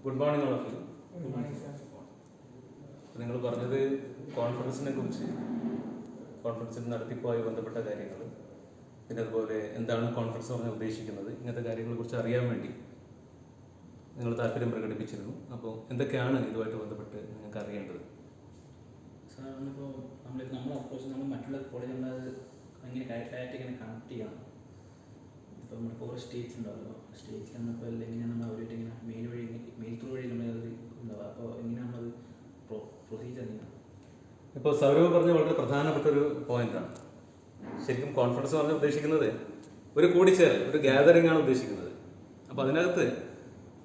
Good morning all of you. Good morning sir. നിങ്ങൾ പറഞ്ഞത് കോൺഫറൻസിനെ കുറിച്ച്, കോൺഫറൻസിൻ്റെ നടത്തിപ്പുമായി ബന്ധപ്പെട്ട കാര്യങ്ങൾ, പിന്നെ അതുപോലെ എന്താണ് കോൺഫറൻസ് പറഞ്ഞാൽ ഉദ്ദേശിക്കുന്നത്, ഇങ്ങനത്തെ കാര്യങ്ങളെക്കുറിച്ച് അറിയാൻ വേണ്ടി നിങ്ങൾ താല്പര്യം പ്രകടിപ്പിച്ചിരുന്നു. അപ്പോൾ എന്തൊക്കെയാണ് ഇതുമായിട്ട് ബന്ധപ്പെട്ട് നിങ്ങൾക്ക് അറിയേണ്ടത്? സാർ നമ്മളിപ്പോൾ നമ്മൾ അപ്രോച്ച് നമ്മൾ മറ്റുള്ള കോളേജുള്ളത് എങ്ങനെ ഡയറക്റ്റായിട്ട് ഇങ്ങനെ കണക്ട് ചെയ്യണം. ഇപ്പോൾ നമ്മളിപ്പോൾ ഓരോ സ്റ്റേറ്റ്സ് ഉണ്ടാവുമല്ലോ, സ്റ്റേറ്റ്സ് വന്നപ്പോൾ എങ്ങനെയാണ് നമ്മൾ അവരായിട്ട് ഇങ്ങനെ മെയിൽ ത്രൂ വഴി നമ്മളത് ഉണ്ടാവുക. അപ്പോൾ എങ്ങനെയാണ് നമ്മളത് പ്രൊസീജിയർ ചെയ്യുന്നത്? ഇപ്പോൾ സൗരവ് പറഞ്ഞ വളരെ പ്രധാനപ്പെട്ട ഒരു പോയിന്റാണ്. ശരിക്കും കോൺഫറൻസ് പറഞ്ഞാൽ ഉദ്ദേശിക്കുന്നത് ഒരു കൂടിച്ചേരൽ, ഒരു ഗ്യാതറിംഗ് ആണ് ഉദ്ദേശിക്കുന്നത്. അപ്പോൾ അതിനകത്ത്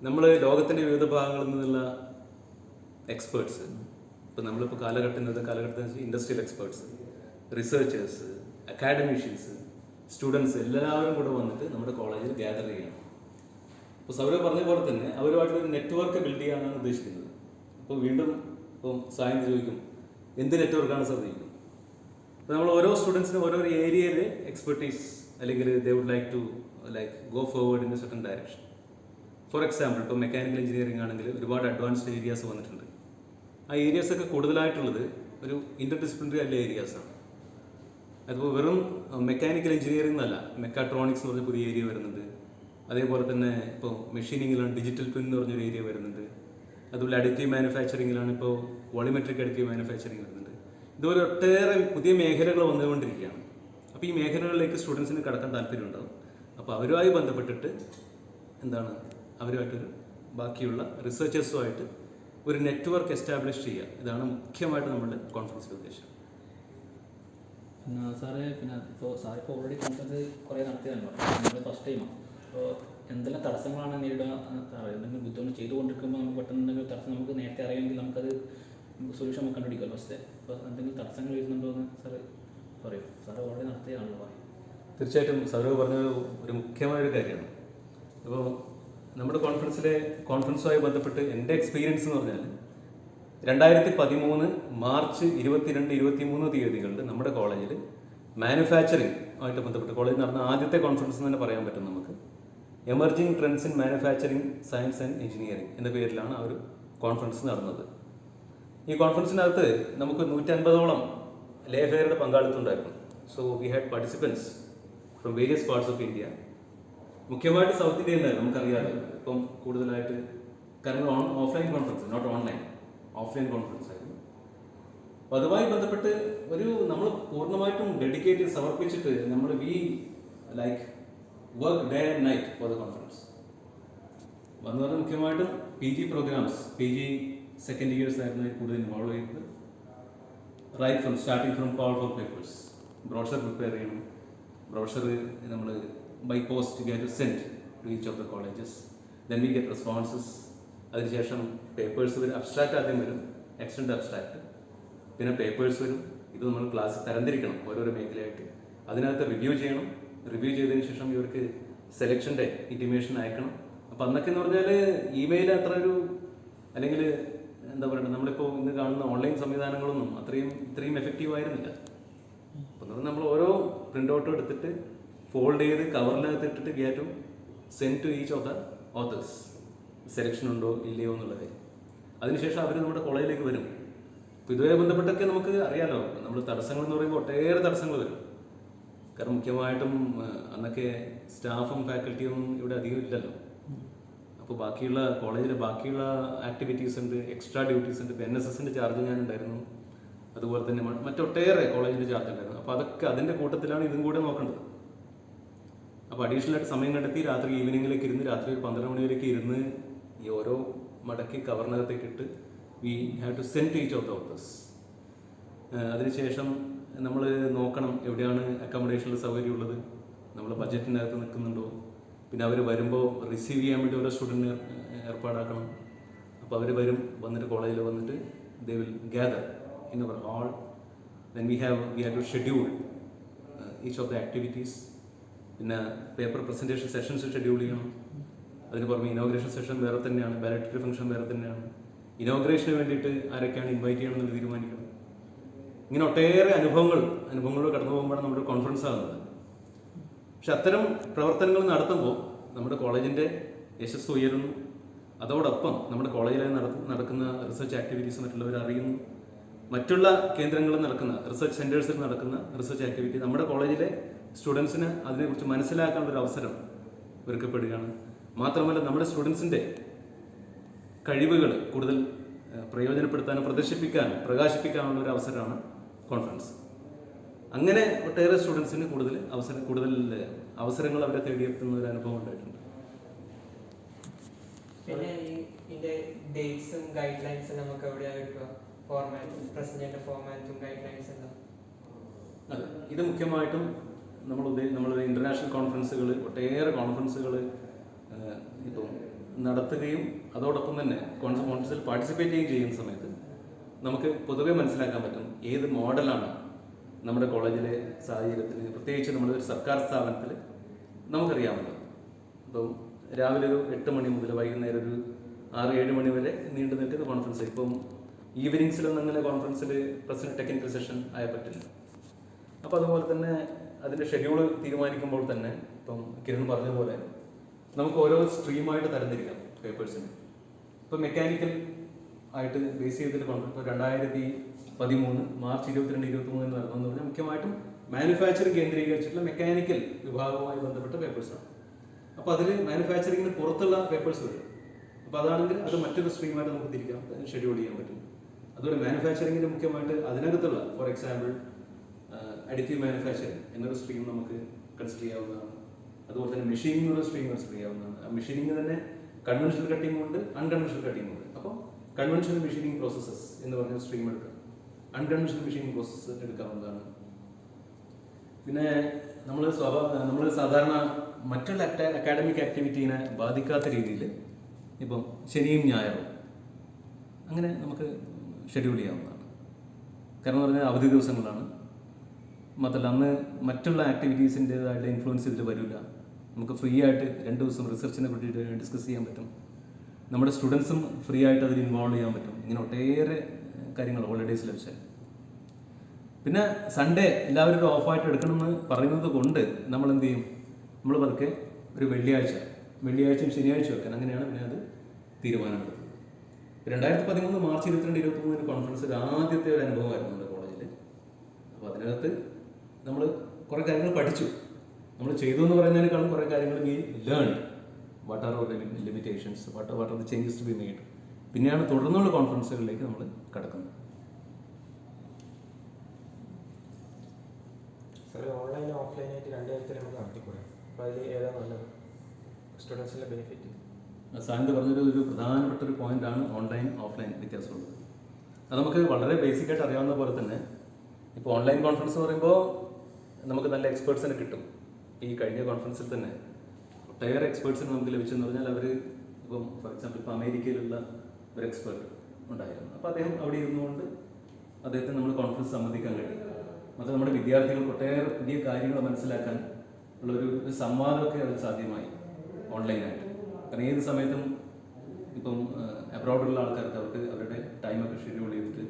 നമ്മൾ ലോകത്തിൻ്റെ വിവിധ ഭാഗങ്ങളിൽ നിന്നുള്ള എക്സ്പേർട്സ്, ഇപ്പോൾ നമ്മളിപ്പോൾ കാലഘട്ടത്തിൽ industrial experts, researchers, academicians, students എല്ലാവരും കൂടെ വന്നിട്ട് നമ്മുടെ കോളേജിൽ ഗ്യാദർ ചെയ്യണം. ഇപ്പോൾ സൗരവ് പറഞ്ഞ പോലെ തന്നെ അവരുമായിട്ടൊരു നെറ്റ്വർക്ക് ബിൽഡ് ചെയ്യാനാണ് ഉദ്ദേശിക്കുന്നത്. അപ്പോൾ വീണ്ടും ഇപ്പോൾ സായന്ത് ചോദിക്കും എന്ത് നെറ്റ്വർക്കാണ് സാധിക്കുന്നത്. അപ്പോൾ നമ്മൾ ഓരോ സ്റ്റുഡൻസിനും ഓരോ ഏരിയയിൽ എക്സ്പെർട്ടീസ് അല്ലെങ്കിൽ they would like to go forward in a certain direction. For example ഇപ്പോൾ മെക്കാനിക്കൽ എഞ്ചിനീയറിംഗ് ആണെങ്കിൽ ഒരുപാട് അഡ്വാൻസ്ഡ് ഏരിയാസ് വന്നിട്ടുണ്ട്. ആ ഏരിയാസൊക്കെ കൂടുതലായിട്ടുള്ളത് ഒരു ഇൻ്റർ ഡിസിപ്ലിനറി അല്ല ഏരിയാസാണ്. അതിപ്പോൾ വെറും മെക്കാനിക്കൽ എഞ്ചിനീയറിംഗ് എന്നല്ല, മെക്കാട്രോണിക്സ് എന്ന് പറഞ്ഞ പുതിയ ഏരിയ വരുന്നുണ്ട്. അതേപോലെ തന്നെ ഇപ്പോൾ മെഷീനിങ്ങിലാണ് ഡിജിറ്റൽ ട്വിൻ എന്ന് പറഞ്ഞൊരു ഏരിയ വരുന്നുണ്ട്. അതുപോലെ അഡിറ്റീവ് മാനുഫാക്ചറിങ്ങിലാണ് ഇപ്പോൾ വോളിമെട്രിക് അഡിറ്റീവ് മാനുഫാക്ചറിങ് വരുന്നുണ്ട്. ഇതുപോലെ ഒട്ടേറെ പുതിയ മേഖലകൾ വന്നുകൊണ്ടിരിക്കുകയാണ്. അപ്പോൾ ഈ മേഖലകളിലേക്ക് സ്റ്റുഡൻസിന് കടക്കാൻ താല്പര്യമുണ്ടാകും. അപ്പോൾ അവരുമായി ബന്ധപ്പെട്ടിട്ട് എന്താണ് അവരുമായിട്ടൊരു ബാക്കിയുള്ള റിസർച്ചേഴ്സുമായിട്ട് ഒരു നെറ്റ്വർക്ക് എസ്റ്റാബ്ലിഷ് ചെയ്യുക. ഇതാണ് മുഖ്യമായിട്ട് നമ്മുടെ കോൺഫറൻസിൻ്റെ ഉദ്ദേശം. പിന്നെ സാറ് ഇപ്പോൾ സാറിപ്പോൾ ഓൾറെഡി കോൺഫറൻസ് കുറേ നടത്തിയതാണല്ലോ, നമ്മൾ ഫസ്റ്റ് ടൈമാണ്. അപ്പോൾ എന്തെല്ലാം തടസ്സങ്ങളാണ് നേരിടുക സാറ്? എന്തെങ്കിലും ബുദ്ധിമുട്ട് ചെയ്തുകൊണ്ടിരിക്കുമ്പോൾ നമുക്ക് പെട്ടെന്ന് എന്തെങ്കിലും തടസ്സം നമുക്ക് നേരത്തെ അറിയാമെങ്കിൽ നമുക്കത് സൊല്യൂഷൻ നമുക്ക് കണ്ടുപിടിക്കുമല്ലോ ഫസ്റ്റ്. അപ്പോൾ എന്തെങ്കിലും തടസ്സങ്ങൾ വരുന്നുണ്ടോ എന്ന് സാറ് പറയും. സാറ് ഓൾറെഡി നടത്തിയതാണല്ലോ പറയും. തീർച്ചയായിട്ടും സൗരവ് പറഞ്ഞത് ഒരു മുഖ്യമായൊരു കാര്യമാണ്. അപ്പോൾ നമ്മുടെ കോൺഫറൻസുമായി ബന്ധപ്പെട്ട് എൻ്റെ എക്സ്പീരിയൻസ് എന്ന് പറഞ്ഞാൽ 2013 മാർച്ച് 22-23 തീയതികളിൽ നമ്മുടെ കോളേജിൽ മാനുഫാക്ചറിങ് ആയിട്ട് ബന്ധപ്പെട്ട് കോളേജിൽ നടന്ന ആദ്യത്തെ കോൺഫറൻസ് എന്ന് തന്നെ പറയാൻ പറ്റും നമുക്ക്. Emerging trends in manufacturing science and engineering എന്ന പേരിലാണ് ആ ഒരു കോൺഫറൻസ് നടന്നത്. ഈ കോൺഫറൻസിനകത്ത് നമുക്ക് 150ഓളം ലേഖകരുടെ പങ്കാളിത്തം ഉണ്ടായിരുന്നു. So we had participants from various parts of India. മുഖ്യമായിട്ട് സൗത്ത് ഇന്ത്യയിൽ നിന്ന് നമുക്കറിയാമല്ലോ. ഇപ്പം കൂടുതലായിട്ട് കാരണം offline conference, not online, offline conference ആയിരുന്നു. അപ്പോൾ അതുമായി ബന്ധപ്പെട്ട് നമ്മൾ പൂർണ്ണമായിട്ടും ഡെഡിക്കേറ്റ് സമർപ്പിച്ചിട്ട് നമ്മൾ work day and night for the conference. വന്നു പറഞ്ഞാൽ മുഖ്യമായിട്ടും PG programmes, PG second years ആയിരുന്നു കൂടുതൽ ഇൻവോൾവ് ചെയ്യുന്നത്. Starting from call for papers, brochure prepare ചെയ്യണം. ബ്രോഷർ നമ്മൾ by post we have to send to each of the colleges. Then we get responses. അതിനുശേഷം papers വരും. അബ്സ്ട്രാക്റ്റ് ആദ്യം വരും, extend abstract, പിന്നെ പേപ്പേഴ്സ് വരും. ഇത് നമ്മൾ ക്ലാസ് തരംതിരിക്കണം ഓരോരോ മേഖലയായിട്ട്. അതിനകത്ത് റിവ്യൂ ചെയ്യണം. റിവ്യൂ ചെയ്തതിന് ശേഷം ഇവർക്ക് സെലക്ഷൻ്റെ ഇൻറ്റിമേഷൻ അയക്കണം. അപ്പോൾ അന്നൊക്കെ എന്ന് പറഞ്ഞാൽ ഇമെയിൽ അത്ര അല്ലെങ്കിൽ എന്താ പറയുക, നമ്മളിപ്പോൾ ഇന്ന് കാണുന്ന ഓൺലൈൻ സംവിധാനങ്ങളൊന്നും ഇത്രയും എഫക്റ്റീവ് ആയിരുന്നില്ല. അപ്പോൾ നമ്മൾ ഓരോ പ്രിൻ്റ് ഔട്ടും എടുത്തിട്ട് ഫോൾഡ് ചെയ്ത് കവറിനകത്ത് ഇട്ടിട്ട് we have to send to each of the authors. Selection ഉണ്ടോ ഇല്ലയോ എന്നുള്ള കാര്യം. അതിനുശേഷം അവർ നമ്മുടെ കോളേജിലേക്ക് വരും. അപ്പോൾ ഇതുവരെ ബന്ധപ്പെട്ടൊക്കെ നമുക്ക് അറിയാലോ, നമ്മൾ തടസ്സങ്ങൾ എന്ന് പറയുമ്പോൾ ഒട്ടേറെ തടസ്സങ്ങൾ വരും. കാരണം മുഖ്യമായിട്ടും അന്നൊക്കെ സ്റ്റാഫും ഫാക്കൽറ്റിയും ഇവിടെ അധികം ഇല്ലല്ലോ. അപ്പോൾ കോളേജിലെ ബാക്കിയുള്ള ആക്ടിവിറ്റീസ് ഉണ്ട്, എക്സ്ട്രാ ഡ്യൂട്ടീസ് ഉണ്ട്. ഇപ്പോൾ NSSൻ്റെ ചാർജ് ഞാനുണ്ടായിരുന്നു. അതുപോലെ തന്നെ മറ്റൊട്ടേറെ കോളേജിൻ്റെ ചാർജ് ഉണ്ടായിരുന്നു. അപ്പോൾ അതൊക്കെ അതിൻ്റെ കൂട്ടത്തിലാണ് ഇതും കൂടെ നോക്കേണ്ടത്. അപ്പോൾ അഡീഷണൽ ആയിട്ട് സമയം കണ്ടെത്തി രാത്രി ഈവനിങ്ങിലേക്ക് ഇരുന്ന് രാത്രി ഒരു 12 മണി വരെയൊക്കെ ഇരുന്ന് ഈ ഓരോ മടക്കി കവറിനകത്തേക്ക് ഇട്ട് we have to send to each of the authors. അതിനുശേഷം നമ്മൾ നോക്കണം എവിടെയാണ് അക്കോമഡേഷനുള്ള സൗകര്യം ഉള്ളത്, നമ്മൾ ബഡ്ജറ്റിനകത്ത് നിൽക്കുന്നുണ്ടോ. പിന്നെ അവർ വരുമ്പോൾ റിസീവ് ചെയ്യാൻ വേണ്ടി ഓരോ സ്റ്റുഡൻറ്റിന് ഏർപ്പാടാക്കണം. അപ്പോൾ അവർ വന്നിട്ട് കോളേജിൽ വന്നിട്ട് ദേ വിൽ ഗ്യാദർ ഇൻ അവർ hall. Then we have to schedule each of the activities. പിന്നെ പേപ്പർ പ്രസൻറ്റേഷൻ സെഷൻസ് ഷെഡ്യൂൾ ചെയ്യണം. അതിന് പുറമെ ഇനോഗ്രേഷൻ സെഷൻ വേറെ തന്നെയാണ്, വാലറ്ററി ഫംഗ്ഷൻ വേറെ തന്നെയാണ്. ഇനോഗ്രേഷന് വേണ്ടിയിട്ട് ആരൊക്കെയാണ് ഇൻവൈറ്റ് ചെയ്യണമെന്ന് തീരുമാനിക്കണം. ഇങ്ങനെ ഒട്ടേറെ അനുഭവങ്ങൾ കടന്നു പോകുമ്പോഴാണ് നമ്മുടെ കോൺഫറൻസ് ആകുന്നത്. പക്ഷെ അത്തരം പ്രവർത്തനങ്ങൾ നടത്തുമ്പോൾ നമ്മുടെ കോളേജിൻ്റെ യശസ് ഉയരുന്നു. അതോടൊപ്പം നമ്മുടെ കോളേജിൽ നടക്കുന്ന റിസർച്ച് ആക്ടിവിറ്റീസ് മറ്റുള്ളവർ അറിയുന്നു. മറ്റുള്ള കേന്ദ്രങ്ങളിൽ നടക്കുന്ന റിസർച്ച് സെൻറ്റേഴ്സിൽ നടക്കുന്ന റിസർച്ച് ആക്ടിവിറ്റി നമ്മുടെ കോളേജിലെ സ്റ്റുഡൻസിന് അതിനെക്കുറിച്ച് മനസ്സിലാക്കാനുള്ള ഒരു അവസരം ഒരുക്കപ്പെടുകയാണ്. മാത്രമല്ല നമ്മുടെ സ്റ്റുഡൻസിൻ്റെ കഴിവുകൾ കൂടുതൽ പ്രയോജനപ്പെടുത്താനും പ്രദർശിപ്പിക്കാനും പ്രകാശിപ്പിക്കാനുള്ള ഒരു അവസരമാണ് കോൺഫറൻസ്. അങ്ങനെ ഒട്ടേറെ സ്റ്റുഡൻസിന് കൂടുതൽ അവസരങ്ങൾ അവരെ തേടിയെത്തുന്ന ഒരു അനുഭവം ഉണ്ടായിട്ടുണ്ട്. പിന്നെ ഇതിന്റെ ഡേറ്റ്സും ഗൈഡ് ലൈൻസും നമുക്ക് എവിടെയാണ് കിട്ടുക? ഫോർമാറ്റ്, പ്രസന്റിന്റെ ഫോർമാറ്റും ഗൈഡ് ലൈൻസ് എന്താ? അതെ, ഇത് മുഖ്യമായിട്ടും നമ്മളൊരു ഇന്റർനാഷണൽ കോൺഫറൻസുകൾ, ഒട്ടേറെ കോൺഫറൻസുകൾ ഇപ്പം നടത്തുകയും അതോടൊപ്പം തന്നെ കോൺഫറൻസിൽ പാർട്ടിസിപ്പേറ്റ് ചെയ്യുന്ന സമയത്ത് നമുക്ക് പൊതുവെ മനസ്സിലാക്കാൻ പറ്റും ഏത് മോഡലാണ് നമ്മുടെ കോളേജിലെ സാഹചര്യത്തിൽ, പ്രത്യേകിച്ച് നമ്മുടെ ഒരു സർക്കാർ സ്ഥാപനത്തിൽ നമുക്കറിയാമല്ലോ. ഇപ്പം രാവിലെ ഒരു 8 മണി മുതൽ വൈകുന്നേരം ഒരു 6-7 മണി വരെ നീണ്ടു നിൽക്കുന്ന കോൺഫറൻസ്. ഇപ്പം ഈവനിങ്സിലൊന്നും അങ്ങനെ കോൺഫറൻസിൽ പ്രസിഡന്റ് ടെക്നിക്കൽ സെഷൻ ആയ പറ്റില്ല. അപ്പോൾ അതുപോലെ തന്നെ അതിൻ്റെ ഷെഡ്യൂൾ തീരുമാനിക്കുമ്പോൾ തന്നെ ഇപ്പം കിരൺ പറഞ്ഞ പോലെ നമുക്ക് ഓരോ സ്ട്രീമായിട്ട് തരംതിരിക്കാം പേപ്പേഴ്സിന്. ഇപ്പോൾ മെക്കാനിക്കൽ ആയിട്ട് ബേസ് ചെയ്തിട്ട് കോൺഫറൻസ് ഇപ്പോൾ 2013 മാർച്ച് 22-23 നടന്നു പറഞ്ഞാൽ മുഖ്യമായിട്ടും മാനുഫാക്ചറിങ് കേന്ദ്രീകരിച്ചിട്ടുള്ള മെക്കാനിക്കൽ വിഭാഗവുമായി ബന്ധപ്പെട്ട പേപ്പേഴ്സാണ്. അപ്പോൾ അതിൽ മാനുഫാക്ചറിങ്ങിന് പുറത്തുള്ള പേപ്പേഴ്സ് വരും. അപ്പോൾ അതാണെങ്കിൽ അത് മറ്റൊരു സ്ട്രീമായിട്ട് നമുക്ക് തിരിക്കാം, ഷെഡ്യൂൾ ചെയ്യാൻ പറ്റും. അതുപോലെ മാനുഫാക്ചറിങ്ങിന് മുഖ്യമായിട്ട് അതിനകത്തുള്ള ഫോർ എക്സാമ്പിൾ അഡിറ്റീവ് മാനുഫാക്ചറിങ് എന്നൊരു സ്ട്രീം നമുക്ക് കൺസിഡർ ചെയ്യാവുന്നതാണ്. അതുപോലെ തന്നെ മെഷീനിങ് എന്നുള്ള സ്ട്രീം കൺസിഡർ ചെയ്യാവുന്നതാണ്. ആ മെഷീനിങ് തന്നെ കൺവെൻഷണൽ കട്ടിംഗ് ഉണ്ട്, അൺകൺവെൻഷണൽ കട്ടിംഗ് ഉണ്ട്. അപ്പോൾ കൺവെൻഷണൽ മെഷീനിങ് പ്രോസസ്സസ് എന്ന് പറഞ്ഞ സ്ട്രീം എടുക്കാം, അൺകൺവെൻഷണൽ മെഷീനിങ് പ്രോസസ്സ് എടുക്കാവുന്നതാണ്. പിന്നെ നമ്മൾ സാധാരണ മറ്റുള്ള അക്കാഡമിക് ആക്ടിവിറ്റീനെ ബാധിക്കാത്ത രീതിയിൽ ഇപ്പം ശനിയും ഞായറും അങ്ങനെ നമുക്ക് ഷെഡ്യൂൾ ചെയ്യാവുന്നതാണ്. കാരണം പറഞ്ഞാൽ അവധി ദിവസങ്ങളാണ്. മാത്രമല്ല അന്ന് മറ്റുള്ള ആക്ടിവിറ്റീസിൻ്റെതായിട്ടുള്ള ഇൻഫ്ലുവൻസ് ഇതിൽ വരില്ല. നമുക്ക് ഫ്രീ ആയിട്ട് 2 ദിവസം റിസർച്ചിനെ പറ്റിയിട്ട് ഡിസ്കസ് ചെയ്യാൻ പറ്റും. നമ്മുടെ സ്റ്റുഡൻസും ഫ്രീ ആയിട്ട് അതിൽ ഇൻവോൾവ് ചെയ്യാൻ പറ്റും. ഇങ്ങനെ ഒട്ടേറെ കാര്യങ്ങൾ ഹോളിഡേയ്സിൽ വെച്ചാൽ. പിന്നെ സൺഡേ എല്ലാവരും ഓഫായിട്ട് എടുക്കണമെന്ന് പറയുന്നത് കൊണ്ട് നമ്മൾ എന്ത് ചെയ്യും, നമ്മൾ പതുക്കെ ഒരു വെള്ളിയാഴ്ചയും ശനിയാഴ്ചയും വെക്കാൻ, അങ്ങനെയാണ് പിന്നെ അത് തീരുമാനമെടുത്തത്. 2013 മാർച്ച് 22-23 കോൺഫറൻസിൽ ആദ്യത്തെ ഒരു അനുഭവമായിരുന്നു നമ്മുടെ കോളേജിൽ. അപ്പോൾ അതിനകത്ത് നമ്മൾ കുറേ കാര്യങ്ങൾ പഠിച്ചു. നമ്മൾ ചെയ്തു എന്ന് പറയുന്നതിനേക്കാളും കുറേ കാര്യങ്ങൾ വി ലേൺ വാട്ട് ആർ അവർ limitations, what are the changes to be made. പിന്നെയാണ് തുടർന്നുള്ള കോൺഫറൻസുകളിലേക്ക് നമ്മൾ കടക്കുന്നത്. ഓൺലൈൻ ഓഫ്ലൈൻ ആയിട്ട് 2 തരത്തിൽ നമുക്ക് നടത്തിക്കൂടാം. അപ്പോൾ അതിൽ ഏതാ നല്ലത് സ്റ്റുഡൻസിൻ്റെ ബെനിഫിറ്റ്? സാറിൻ്റെ പറഞ്ഞൊരു പ്രധാനപ്പെട്ട ഒരു പോയിന്റാണ് ഓൺലൈൻ ഓഫ്ലൈൻ വ്യത്യാസമുള്ളത്. അത് നമുക്ക് വളരെ ബേസിക്കായിട്ട് അറിയാവുന്ന പോലെ തന്നെ ഇപ്പോൾ ഓൺലൈൻ കോൺഫറൻസ് എന്ന് പറയുമ്പോൾ നമുക്ക് നല്ല എക്സ്പേർട്സിനെ കിട്ടും. ഈ കഴിഞ്ഞ കോൺഫറൻസിൽ തന്നെ ഒട്ടേറെ എക്സ്പേർട്സിന് നമുക്ക് ലഭിച്ചെന്ന് പറഞ്ഞാൽ അവർ ഇപ്പം ഫോർ എക്സാമ്പിൾ ഇപ്പോൾ അമേരിക്കയിലുള്ള ഒരു എക്സ്പേർട്ട് ഉണ്ടായിരുന്നു. അപ്പോൾ അദ്ദേഹം അവിടെ ഇരുന്നുകൊണ്ട് അദ്ദേഹത്തിന് നമ്മൾ കോൺഫറൻസ് സംബന്ധിക്കാൻ കഴിയും. മാത്രം നമ്മുടെ വിദ്യാർത്ഥികൾക്ക് ഒട്ടേറെ പുതിയ കാര്യങ്ങൾ മനസ്സിലാക്കാൻ ഉള്ളൊരു സംവാദമൊക്കെ അത് സാധ്യമായി ഓൺലൈനായിട്ട്. കാരണം ഏത് സമയത്തും ഇപ്പം അബ്രോഡുള്ള ആൾക്കാർക്ക് അവർക്ക് അവരുടെ ടൈമൊക്കെ ഷെഡ്യൂൾ ചെയ്തിട്ട്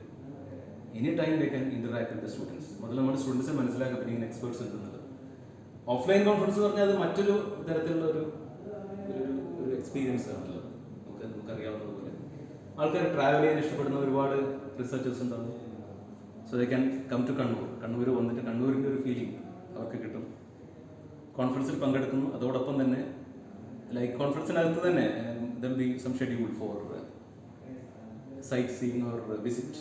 any time they can interact with the students. മുതൽ നമ്മുടെ സ്റ്റുഡൻസിനെ മനസ്സിലാക്കാൻ പറ്റും ഇങ്ങനെ എക്സ്പേർട്സ് കിട്ടുന്നത്. ഓഫ്ലൈൻ കോൺഫറൻസ് എന്ന് പറഞ്ഞാൽ അത് മറ്റൊരു തരത്തിലുള്ള ഒരു എക്സ്പീരിയൻസ് ആണല്ലോ. നമുക്കറിയാവുന്നതുപോലെ ആൾക്കാർ ട്രാവൽ ചെയ്യാൻ ഇഷ്ടപ്പെടുന്ന ഒരുപാട് റിസർച്ചേഴ്സ് ഉണ്ടാവും. So they can come to Kannur വന്നിട്ട് കണ്ണൂരിൻ്റെ ഒരു ഫീലിംഗ് അവർക്ക് കിട്ടും. കോൺഫറൻസിൽ പങ്കെടുക്കുന്നു. അതോടൊപ്പം തന്നെ ലൈക്ക് കോൺഫറൻസിനകത്ത് തന്നെ there be some schedule for sightseeing or visit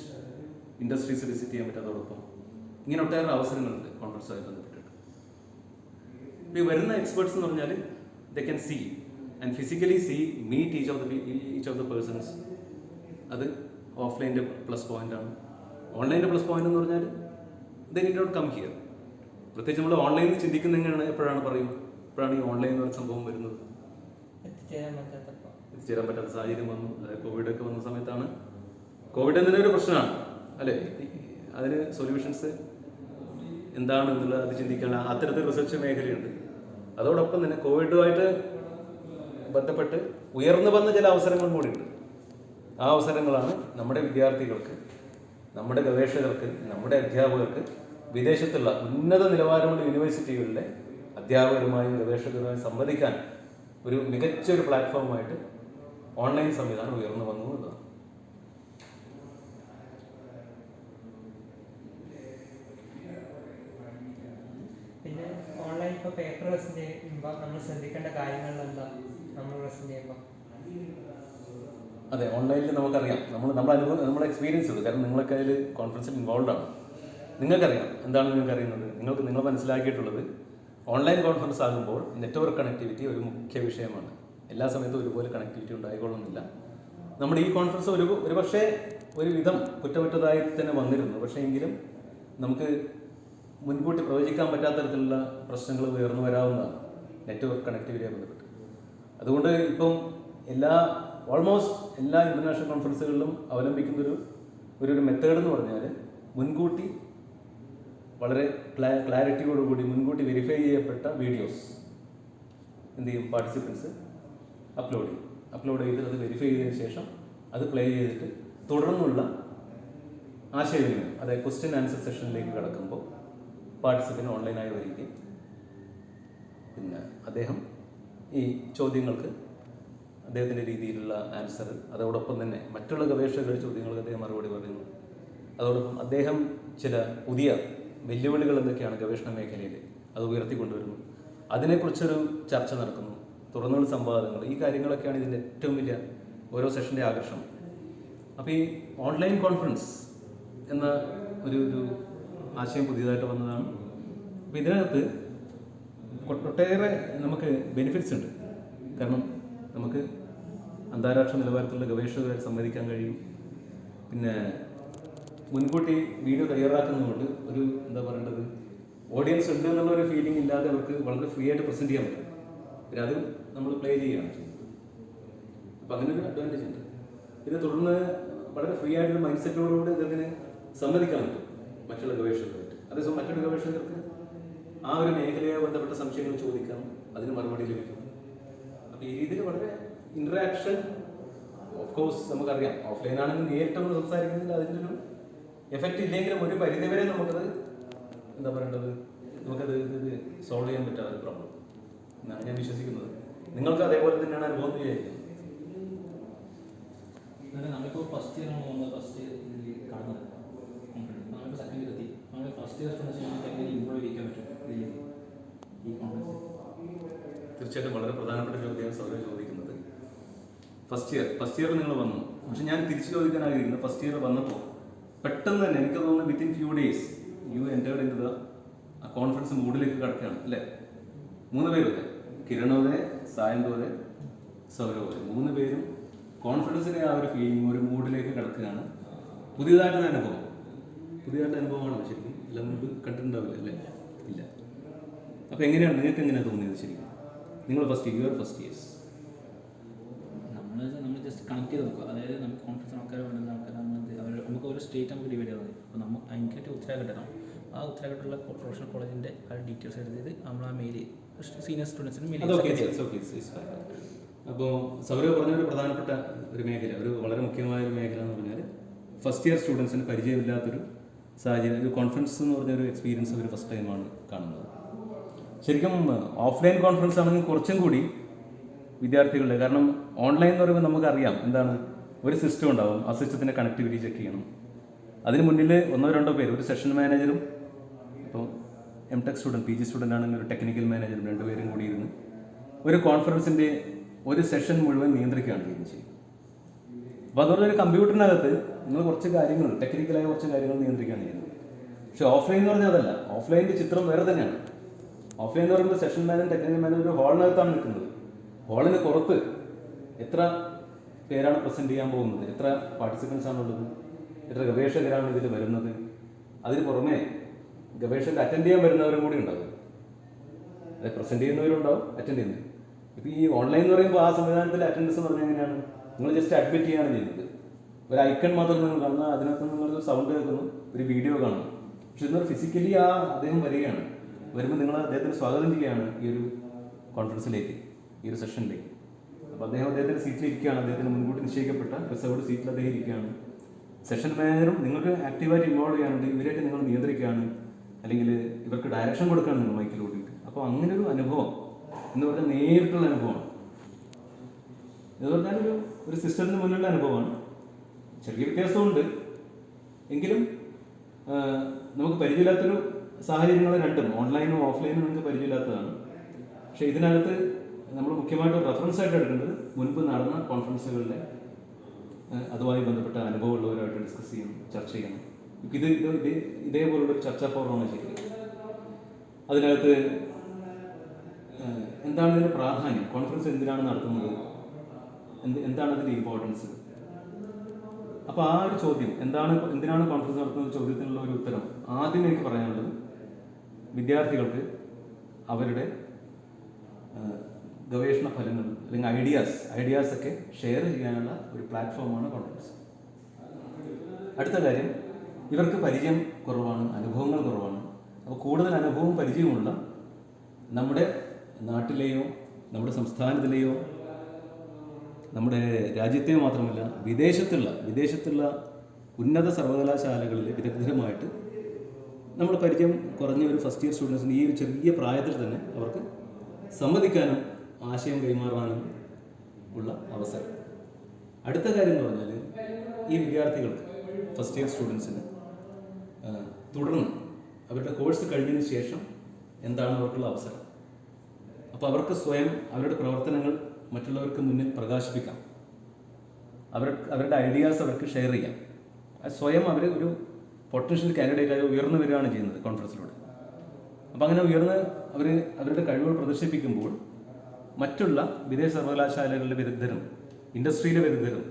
industries visit ചെയ്യാൻ പറ്റും. അതോടൊപ്പം ഇങ്ങനെ ഒട്ടേറെ അവസരങ്ങളുണ്ട് കോൺഫറൻസുമായി ബന്ധപ്പെട്ടിട്ട്. ഇപ്പോൾ ഈ വരുന്ന എക്സ്പേർട്സ് എന്ന് പറഞ്ഞാൽ they can see and physically see meet each of the persons. അത് ഓഫ്ലൈൻ്റെ പ്ലസ് പോയിൻ്റാണ്. ഓൺലൈൻ്റെ പ്ലസ് പോയിന്റ് എന്ന് പറഞ്ഞാൽ they need not come here. പ്രത്യേകിച്ച് നമ്മൾ ഓൺലൈനിൽ ചിന്തിക്കുന്ന എങ്ങനെയാണ് എപ്പോഴാണ് ഈ ഓൺലൈൻ എന്ന് പറഞ്ഞ സംഭവം വരുന്നത്? എത്തിച്ചേരാൻ പറ്റാത്ത സാഹചര്യം വന്നു. അതായത് കോവിഡൊക്കെ വന്ന സമയത്താണ്. കോവിഡ് എന്നൊരു പ്രശ്നമാണ് അല്ലേ? അതിന് സൊല്യൂഷൻസ് എന്താണെന്നുള്ള അത് ചിന്തിക്കാനുള്ള അത്തരത്തിൽ റിസർച്ച് മേഖലയുണ്ട്. അതോടൊപ്പം തന്നെ കോവിഡുമായിട്ട് ബന്ധപ്പെട്ട് ഉയർന്നു വന്ന ചില അവസരങ്ങളും കൂടിയുണ്ട്. ആ അവസരങ്ങളാണ് നമ്മുടെ വിദ്യാർത്ഥികൾക്ക്, നമ്മുടെ ഗവേഷകർക്ക്, നമ്മുടെ അധ്യാപകർക്ക് വിദേശത്തുള്ള ഉന്നത നിലവാരമുള്ള യൂണിവേഴ്സിറ്റികളിലെ അധ്യാപകരുമായും ഗവേഷകരുമായും സംവദിക്കാൻ ഒരു മികച്ചൊരു പ്ലാറ്റ്ഫോമായിട്ട് ഓൺലൈൻ സംവിധാനം ഉയർന്നു വന്നു എന്നതാണ്. പിന്നെ ഓൺലൈൻ ഇപ്പോൾ പേപ്പർ പ്രസന്റ് ചെയ്യുമ്പോൾ നമ്മൾ ശ്രദ്ധിക്കേണ്ട കാര്യങ്ങൾ എന്താ നമ്മൾ പ്രസന്റ് ചെയ്യുമ്പോൾ? അതെ, ഓൺലൈനിൽ നമുക്കറിയാം, നമ്മുടെ അനുഭവം, നമ്മുടെ എക്സ്പീരിയൻസ് ഉണ്ട്. കാരണം നിങ്ങളൊക്കെ അതിൽ കോൺഫറൻസിൽ ഇൻവോൾവ് ആണ്. നിങ്ങൾക്കറിയാം എന്താണ് നിങ്ങൾക്ക് അറിയുന്നത്. നിങ്ങൾ മനസ്സിലാക്കിയിട്ടുള്ളത് ഓൺലൈൻ കോൺഫറൻസ് ആകുമ്പോൾ നെറ്റ്വർക്ക് കണക്ടിവിറ്റി ഒരു മുഖ്യ വിഷയമാണ്. എല്ലാ സമയത്തും ഒരുപോലെ കണക്ടിവിറ്റി ഉണ്ടായിക്കൊള്ളുന്നില്ല. നമ്മുടെ ഈ കോൺഫറൻസ് ഒരു പക്ഷേ ഒരു വിധം കുറ്റമറ്റതായി തന്നെ വന്നിരുന്നു. പക്ഷേ എങ്കിലും നമുക്ക് മുൻകൂട്ടി പ്രവചിക്കാൻ പറ്റാത്ത തരത്തിലുള്ള പ്രശ്നങ്ങൾ ഉയർന്നു വരാവുന്നതാണ് നെറ്റ്വർക്ക് കണക്ടിവിറ്റിയെ ബന്ധപ്പെട്ട്. അതുകൊണ്ട് ഇപ്പം ഓൾമോസ്റ്റ് എല്ലാ ഇൻ്റർനാഷണൽ കോൺഫറൻസുകളിലും അവലംബിക്കുന്ന ഒരു മെത്തേഡ് എന്ന് പറഞ്ഞാൽ മുൻകൂട്ടി വളരെ ക്ലാരിറ്റിയോടുകൂടി മുൻകൂട്ടി വെരിഫൈ ചെയ്യപ്പെട്ട വീഡിയോസ് എന്ത് ചെയ്യും, പാർട്ടിസിപ്പൻസ് അപ്ലോഡ് ചെയ്ത് അത് വെരിഫൈ ചെയ്തതിന് ശേഷം അത് പ്ലേ ചെയ്തിട്ട് തുടർന്നുള്ള ആശയവിനിമയം, അതായത് ക്വസ്റ്റ്യൻ ആൻസർ സെഷനിലേക്ക് കടക്കുമ്പോൾ പാർട്ടിസിപ്പൻ്റ് ഓൺലൈനായി വരികയും പിന്നെ അദ്ദേഹം ഈ ചോദ്യങ്ങൾക്ക് അദ്ദേഹത്തിൻ്റെ രീതിയിലുള്ള ആൻസർ, അതോടൊപ്പം തന്നെ മറ്റുള്ള ഗവേഷകരുടെ ചോദ്യങ്ങൾക്ക് അദ്ദേഹം മറുപടി പറയുന്നു. അതോടൊപ്പം അദ്ദേഹം ചില പുതിയ വെല്ലുവിളികൾ എന്തൊക്കെയാണ് ഗവേഷണ മേഖലയിൽ അത് ഉയർത്തിക്കൊണ്ടുവരുന്നു, അതിനെക്കുറിച്ചൊരു ചർച്ച നടക്കുന്നു, തുറന്നുള്ള സംവാദങ്ങൾ, ഈ കാര്യങ്ങളൊക്കെയാണ് ഇതിൻ്റെ ഏറ്റവും വലിയ ഓരോ സെഷൻ്റെ ആകർഷണം. അപ്പോൾ ഈ ഓൺലൈൻ കോൺഫറൻസ് എന്ന ഒരു ആശയം പുതിയതായിട്ട് വന്നതാണ്. അപ്പോൾ ഇതിനകത്ത് ഒട്ടേറെ നമുക്ക് ബെനിഫിറ്റ്സ് ഉണ്ട്. കാരണം നമുക്ക് അന്താരാഷ്ട്ര നിലവാരത്തിലുള്ള ഗവേഷകരെ സംവദിക്കാൻ കഴിയും. പിന്നെ മുൻകൂട്ടി വീഡിയോ തയ്യാറാക്കുന്നതുകൊണ്ട് ഒരു എന്താ പറയേണ്ടത്, ഓഡിയൻസ് ഉണ്ട് എന്നുള്ള ഒരു ഫീലിംഗ് ഇല്ലാതെ അവർക്ക് വളരെ ഫ്രീ ആയിട്ട് പ്രസൻറ്റ് ചെയ്യാൻ പറ്റും. പിന്നെ അത് നമ്മൾ പ്ലേ ചെയ്യുകയാണ് ചെയ്യുന്നത്. അപ്പം അങ്ങനെ ഒരു അഡ്വാൻറ്റേജ് ഉണ്ട്. പിന്നെ തുടർന്ന് വളരെ ഫ്രീ ആയിട്ടൊരു മൈൻഡ് സെറ്റോടുകൂടി ഇതിന് സംവദിക്കാൻ പറ്റും മറ്റുള്ള ഗവേഷകർക്ക്. അതേസമയം മറ്റുള്ള ഗവേഷകർക്ക് ആ ഒരു മേഖലയെ ബന്ധപ്പെട്ട സംശയങ്ങൾ ചോദിക്കാം, അതിന് മറുപടി ലഭിക്കും. അപ്പോൾ ഈ രീതിയിൽ വളരെ ഇൻട്രാക്ഷൻ, ഓഫ് കോഴ്സ് നമുക്കറിയാം ഓഫ്ലൈൻ ആണെങ്കിൽ നേരിട്ടൊന്നും സംസാരിക്കുന്നില്ല, അതിൻ്റെ ഒരു എഫക്റ്റ് ഇല്ലെങ്കിലും ഒരു പരിധിവരെ നമുക്കത് എന്താ പറയേണ്ടത്, നമുക്കത് ഇത് സോൾവ് ചെയ്യാൻ പറ്റാത്ത ഒരു പ്രോബ്ലം എന്നാണ് ഞാൻ വിശ്വസിക്കുന്നത്. നിങ്ങൾക്ക് അതേപോലെ തന്നെയാണ് അനുഭവം വിചാരിക്കുന്നത്. നമ്മളിപ്പോൾ ഫസ്റ്റ് ഇയറാണ് പോകുന്നത്, ഫസ്റ്റ് ഇതിൽ കാണുന്നത് നമ്മളിപ്പോൾ സെക്കൻഡ് ഇയർ എത്തി. നമ്മൾ ഫസ്റ്റ് ഇയർ സ്റ്റുഡൻസ് എങ്ങനെ ഇമ്പ്രൂവ് ചെയ്യിക്കാൻ പറ്റും ഈ കോൺഫറൻസ്? തീർച്ചയായിട്ടും വളരെ പ്രധാനപ്പെട്ട ചോദ്യമാണ് സൗരവ് ചോദിക്കുന്നത്. ഫസ്റ്റ് ഇയർ നിങ്ങൾ വന്നു, പക്ഷെ ഞാൻ തിരിച്ചു ചോദിക്കാൻ ആഗ്രഹിക്കുന്നത്, ഫസ്റ്റ് ഇയർ വന്നപ്പോൾ പെട്ടെന്ന് തന്നെ എനിക്ക് തോന്നുന്നു within few days you entered in ആ കോൺഫറൻസ് മൂഡിലേക്ക് കിടക്കുകയാണ് അല്ലേ? 3 പേരൊക്കെ, കിരണോദയ, സായന്തോദയ, സൗരവോദയ, 3 പേരും കോൺഫിഡൻസിൻ്റെ ആ ഒരു ഫീലിംഗ്, ഒരു മൂഡിലേക്ക് കിടക്കുകയാണ്. പുതിയതായിട്ടുള്ള അനുഭവമാണോ ശരിക്കും? എല്ലാം മുമ്പ് കണ്ടിട്ടുണ്ടാവില്ല അല്ലേ? ഇല്ല. അപ്പോൾ എങ്ങനെയാണ് നിങ്ങൾക്ക് എങ്ങനെയാണ് തോന്നിയത് ശരിക്കും? നിങ്ങൾ ഫസ്റ്റ് ഇയേഴ്സ് നമ്മൾ ജസ്റ്റ് കണക്ട് ചെയ്ത് നോക്കുക. അതായത് നമുക്ക് കോൺഫറൻസ് ആൾക്കാർ വേണ്ടുന്ന ആൾക്കാർ നമുക്ക് ഒരു സ്റ്റേറ്റ് നമുക്ക് ഡിവൈഡ് ചെയ്താൽ മതി. അപ്പോൾ നമ്മൾ അതിനായിട്ട് ഉത്തരവാദിത്തം, ആ ഉത്തരവാദിത്തമുള്ള പ്രൊഫഷണൽ കോളേജിൻ്റെ ആ ഡീറ്റെയിൽസ് എഴുതിയത് നമ്മൾ ആ മെയിൽ സീനിയർ സ്റ്റുഡൻസിന് മെയിൽ. അപ്പോൾ സൗരവ് പറഞ്ഞ ഒരു പ്രധാനപ്പെട്ട ഒരു മേഖല, ഒരു വളരെ മുഖ്യമായ ഒരു മേഖല എന്ന് പറഞ്ഞാൽ ഫസ്റ്റ് ഇയർ സ്റ്റുഡൻസിന് പരിചയമില്ലാത്തൊരു സാഹചര്യം, ഒരു കോൺഫറൻസ് എന്ന് പറഞ്ഞൊരു എക്സ്പീരിയൻസ് അവർ ഫസ്റ്റ് ടൈമാണ് കാണുന്നത്. ശരിക്കും ഓഫ്ലൈൻ കോൺഫറൻസ് ആണെങ്കിൽ കുറച്ചും കൂടി വിദ്യാർത്ഥികളുടെ, കാരണം ഓൺലൈൻ എന്ന് പറയുമ്പോൾ നമുക്കറിയാം എന്താണ്, ഒരു സിസ്റ്റം ഉണ്ടാവും, ആ സിസ്റ്റത്തിൻ്റെ കണക്ടിവിറ്റി ചെക്ക് ചെയ്യണം. അതിന് മുന്നിൽ 1-2 പേര്, ഒരു സെഷൻ മാനേജറും, ഇപ്പോൾ M.Tech സ്റ്റുഡൻറ്റ്, PG സ്റ്റുഡൻ്റ് ആണെങ്കിൽ ഒരു ടെക്നിക്കൽ മാനേജറും 2 പേരും കൂടി ഇരുന്ന് ഒരു കോൺഫറൻസിൻ്റെ ഒരു സെഷൻ മുഴുവൻ നിയന്ത്രിക്കുകയാണ് ചെയ്യുന്നത്. അപ്പോൾ അതുപോലെ ഒരു കമ്പ്യൂട്ടറിനകത്ത് നിങ്ങൾ കുറച്ച് കാര്യങ്ങൾ, ടെക്നിക്കലായ കുറച്ച് കാര്യങ്ങൾ നിയന്ത്രിക്കുകയാണ് ചെയ്യുന്നത്. പക്ഷേ ഓഫ്ലൈൻ എന്ന് പറഞ്ഞാൽ അതല്ല. ഓഫ്ലൈൻ്റെ ചിത്രം വേറെ തന്നെയാണ്. ഓഫ്ലൈൻ എന്ന് പറയുമ്പോൾ സെഷൻ മാനേജർ, ടെക്നിക്കൽ മാനേജർ ഒരു ഹാളിനകത്താണ് നിൽക്കുന്നത്. ഹാളിന് പുറത്ത് എത്ര പേരാണ് പ്രസൻറ്റ് ചെയ്യാൻ പോകുന്നത്, എത്ര പാർട്ടിസിപ്പൻസ് ആണുള്ളത്, എത്ര ഗവേഷകരാണ് ഇതിൽ വരുന്നത്, അതിന് പുറമെ ഗവേഷകർ അറ്റൻഡ് ചെയ്യാൻ വരുന്നവരും കൂടി ഉണ്ടാകും. അതായത് പ്രസൻറ്റ് ചെയ്യുന്നവരുണ്ടാവും, അറ്റൻഡ് ചെയ്യുന്നത്. ഇപ്പോൾ ഈ ഓൺലൈൻ എന്ന് പറയുമ്പോൾ ആ സംവിധാനത്തിൽ അറ്റൻഡൻസ് എന്ന് പറഞ്ഞാൽ എങ്ങനെയാണ്, നിങ്ങൾ ജസ്റ്റ് അഡ്മിറ്റ് ചെയ്യുകയാണ് ചെയ്യുന്നത്. ഒരു ഐക്കൺ മാത്രം നിങ്ങൾ കാണുന്ന, അതിനകത്ത് നിങ്ങൾ സൗണ്ട് കേൾക്കുന്നു, ഒരു വീഡിയോ കാണുന്നു. പക്ഷെ ഇന്നൊരു ഫിസിക്കലി അദ്ദേഹം വരികയാണ്. വരുമ്പോൾ നിങ്ങൾ അദ്ദേഹത്തിന് സ്വാഗതം ചെയ്യുകയാണ് ഈ ഒരു കോൺഫറൻസിലേക്ക്, ഈ ഒരു സെഷനിലേക്ക്. അപ്പോൾ അദ്ദേഹത്തിൻ്റെ സീറ്റിലിരിക്കുകയാണ്, അദ്ദേഹത്തിന് മുൻകൂട്ടി നിശ്ചയിക്കപ്പെട്ട റിസർവ്ഡ് സീറ്റിൽ അദ്ദേഹം ഇരിക്കുകയാണ്. സെഷൻ മാനേജറും നിങ്ങൾക്ക് ആക്റ്റീവായിട്ട് ഇൻവോൾവ് ചെയ്യാനുണ്ട്, ഇവരെയൊക്കെ നിങ്ങൾ നിയന്ത്രിക്കുകയാണ്, അല്ലെങ്കിൽ ഇവർക്ക് ഡയറക്ഷൻ കൊടുക്കുകയാണ് നിങ്ങൾ മൈക്കിൽ കൂടിയിട്ട്. അപ്പോൾ അങ്ങനെ ഒരു അനുഭവം എന്ന് പറഞ്ഞാൽ നേരിട്ടുള്ള അനുഭവമാണ്. എന്ന് പറഞ്ഞാൽ ഒരു സിസ്റ്റത്തിന് മുന്നിലുള്ള അനുഭവമാണ്. ചെറിയ വ്യത്യാസമുണ്ട് എങ്കിലും നമുക്ക് പരിചയമില്ലാത്തൊരു സാഹചര്യങ്ങൾ രണ്ടും ഓൺലൈനും ഓഫ്ലൈനും നമുക്ക് പരിചയമില്ലാത്തതാണ്. പക്ഷേ ഇതിനകത്ത് നമ്മൾ മുഖ്യമായിട്ട് റെഫറൻസ് ആയിട്ട് എടുക്കേണ്ടത് മുൻപ് നടന്ന കോൺഫറൻസുകളിലെ അതുമായി ബന്ധപ്പെട്ട അനുഭവമുള്ളവരുമായിട്ട് ഡിസ്കസ് ചെയ്യണം, ചർച്ച ചെയ്യണം. ഇതേപോലുള്ളൊരു ചർച്ചാ ഫോറമാണ് ശരിക്കും. അതിനകത്ത് എന്താണ് ഇതിൻ്റെ പ്രാധാന്യം, കോൺഫറൻസ് എന്തിനാണ് നടത്തുന്നത്, എന്താണ് അതിൻ്റെ ഇമ്പോർട്ടൻസ്. അപ്പോൾ ആ ഒരു ചോദ്യം, എന്തിനാണ് കോൺഫറൻസ് നടത്തുന്നത് ചോദ്യത്തിനുള്ള ഒരു ഉത്തരം ആദ്യം എനിക്ക് പറയാനുള്ളത്, വിദ്യാർത്ഥികൾക്ക് അവരുടെ ഗവേഷണ ഫലങ്ങൾ അല്ലെങ്കിൽ ഐഡിയാസ് ഒക്കെ ഷെയർ ചെയ്യാനുള്ള ഒരു പ്ലാറ്റ്ഫോമാണ് കോൺഫറൻസ്. അടുത്ത കാര്യം, ഇവർക്ക് പരിചയം കുറവാണ്, അനുഭവങ്ങൾ കുറവാണ്. അപ്പോൾ കൂടുതൽ അനുഭവവും പരിചയമുള്ള നമ്മുടെ നാട്ടിലെയോ നമ്മുടെ സംസ്ഥാനത്തിലെയോ നമ്മുടെ രാജ്യത്തെയോ മാത്രമല്ല വിദേശത്തുള്ള ഉന്നത സർവകലാശാലകളിലെ വിദഗ്ധരുമായിട്ട് നമ്മൾ പരിചയം കുറഞ്ഞ ഒരു ഫസ്റ്റ് ഇയർ സ്റ്റുഡൻസിന് ഈ ഒരു ചെറിയ പ്രായത്തിൽ തന്നെ അവർക്ക് സംവദിക്കാനും ആശയം കൈമാറാനും ഉള്ള അവസരം. അടുത്ത കാര്യം എന്ന് പറഞ്ഞാൽ, ഈ വിദ്യാർത്ഥികൾക്ക് ഫസ്റ്റ് ഇയർ സ്റ്റുഡൻസിന് തുടർന്ന് അവരുടെ കോഴ്സ് കഴിഞ്ഞതിന് ശേഷം എന്താണ് അവർക്കുള്ള അവസരം. അപ്പോൾ അവർക്ക് സ്വയം അവരുടെ പ്രവർത്തനങ്ങൾ മറ്റുള്ളവർക്ക് മുന്നിൽ പ്രകാശിപ്പിക്കാം, അവരുടെ ഐഡിയാസ് അവർക്ക് ഷെയർ ചെയ്യാം. സ്വയം അവർ ഒരു പൊട്ടൻഷ്യൽ കാൻഡിഡേറ്റായി ഉയർന്നു വരികയാണ് ചെയ്യുന്നത് കോൺഫറൻസിലൂടെ. അപ്പോൾ അങ്ങനെ അവരുടെ കഴിവുകൾ പ്രദർശിപ്പിക്കുമ്പോൾ മറ്റുള്ള വിദേശ സർവകലാശാലകളിലെ വിദഗ്ധരും ഇൻഡസ്ട്രിയിലെ വിദഗ്ധരും